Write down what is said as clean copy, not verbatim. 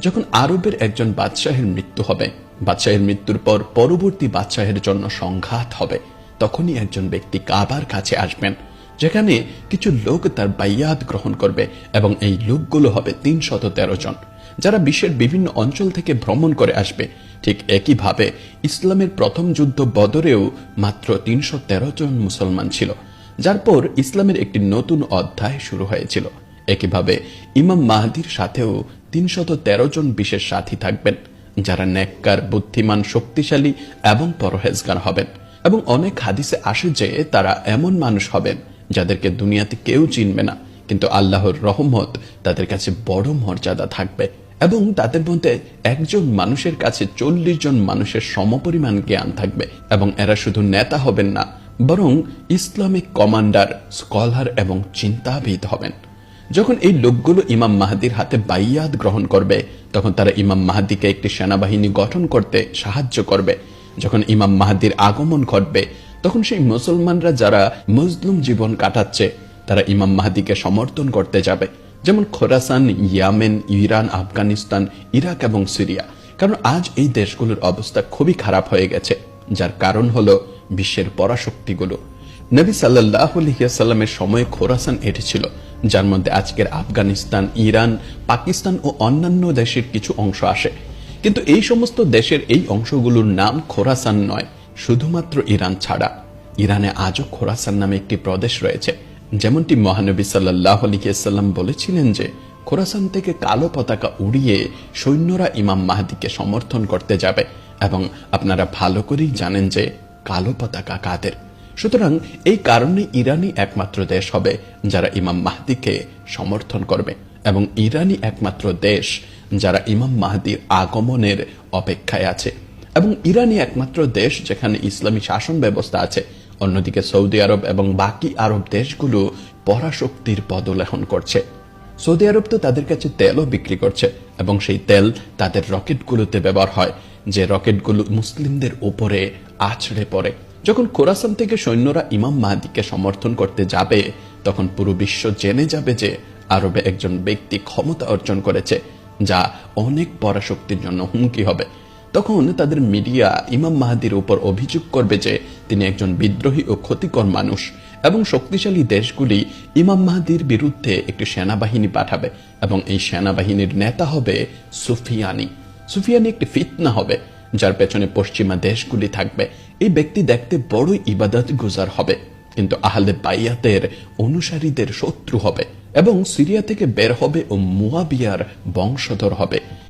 যখন আরবের একজন বাদশাহের মৃত্যু হবে, বাদশাহের মৃত্যুর পর পরবর্তী বাদশাহের জন্য সংঘাত হবে, তখনই একজন ব্যক্তি কাবার কাছে আসবেন, যেখানে কিছু লোক তার বাইয়াত গ্রহণ করবে এবং এই লোকগুলো হবে 313 জন, যারা বিশ্বের বিভিন্ন অঞ্চল থেকে ভ্রমণ করে আসবে। ঠিক একইভাবে ইসলামের প্রথম যুদ্ধ বদরেও মাত্র 313 জন মুসলমান ছিল, যার পর ইসলামের একটি নতুন অধ্যায় শুরু হয়েছিল। একইভাবে ইমাম মাহদির সাথেও 313 জন বিশেষ সাথী থাকবেন, যারা নেককার, বুদ্ধিমান, শক্তিশালী এবং পরহেজগার হবেন। এবং অনেক হাদিসে আসে যে তারা এমন মানুষ হবেন যাদেরকে দুনিয়াতে কেউ চিনবে না, কিন্তু আল্লাহর রহমত তাদের কাছে বড় মর্যাদা থাকবে এবং তাদের মধ্যে একজন মানুষের কাছে 40 জন মানুষের সমপরিমাণ জ্ঞান থাকবে। এবং এরা শুধু নেতা হবেন না, বরং ইসলামিক কমান্ডার, স্কলার এবং চিন্তাবিদ হবেন। যখন এই লোকগুলো ইমাম মাহদির হাতে বাইয়াত গ্রহণ করবে, তখন তারা ইমাম মাহদিকে একটি সেনাবাহিনী গঠন করতে সাহায্য করবে। যখন ইমাম মাহদির আগমন ঘটবে, তখন সেই মুসলমানরা যারা মজলুম জীবন কাটাচ্ছে, তারা ইমাম মাহদিকে সমর্থন করতে যাবে, যেমন খোরাসান, ইয়ামেন, ইরান, আফগানিস্তান, ইরাক এবং সিরিয়া। কারণ আজ এই দেশগুলোর অবস্থা খুবই খারাপ হয়ে গেছে, যার কারণ হলো বিশ্বের পরাশক্তিগুলো। নবী সাল্লাল্লাহু আলাইহি ওয়াসাল্লামের সময়ে খোরাসান এটি ছিল, যার মধ্যে আজকের আফগানিস্তান, ইরান, পাকিস্তান ও অন্যান্য দেশের কিছু অংশ আসে। কিন্তু এই সমস্ত দেশের এই অংশগুলোর নাম খোরাসান নয়, শুধুমাত্র ইরান ছাড়া। ইরানে আজও খোরাসান নামে একটি প্রদেশ রয়েছে। যেমনটি মহানবী সাল্লাল্লাহু আলাইহি ওয়াসাল্লাম বলেছিলেন যে খোরাসান থেকে কালো পতাকা উড়িয়ে সৈন্যরা ইমাম মাহদিকে সমর্থন করতে যাবে, এবং আপনারা ভালো করেই জানেন যে কালো পতাকা কাদের। সুতরাং এই কারণে ইরানই একমাত্র দেশ হবে যারা ইমাম মাহদিকে সমর্থন করবে, এবং ইরানই একমাত্র দেশ যারা ইমাম মাহদির আগমনের অপেক্ষায় আছে, এবং ইরানই একমাত্র দেশ যেখানে ইসলামী শাসন ব্যবস্থা আছে। অন্যদিকে সৌদি আরব এবং বাকি আরব দেশগুলো পরাশক্তির পদলেহন করছে। সৌদি আরব তো তাদের কাছে তেলও বিক্রি করছে, এবং সেই তেল তাদের রকেটগুলোতে ব্যবহার হয়, যে রকেটগুলো মুসলিমদের উপরে আছড়ে পড়ে। যখন খোরাসান থেকে সৈন্যরা ইমাম মাহদিকে সমর্থন করতে যাবে, তখন পুরো বিশ্ব জেনে যাবে যে আরবে একজন ব্যক্তি ক্ষমতা অর্জন করেছে, যা অনেক পরাশক্তির জন্য হুমকি হবে। তখন তাদের মিডিয়া ইমাম মাহদির উপর অভিযোগ করবে যে তিনি একজন বিদ্রোহী ও ক্ষতিকর মানুষ, এবং শক্তিশালী দেশগুলি ইমাম মাহদির বিরুদ্ধে একটি সেনাবাহিনী পাঠাবে, এবং এই সেনাবাহিনীর নেতা হবে সুফিয়ানি। সুফিয়ানি একটি ফিতনা হবে, যার পেছনে পশ্চিমা দেশগুলি থাকবে। এই ব্যক্তি দেখতে বড়ই ইবাদত গুজার হবে, কিন্তু আহলে বাইয়াতের অনুসারীদের শত্রু হবে, এবং সিরিয়া থেকে বের হবে ও মুয়াবিয়ার বংশধর হবে।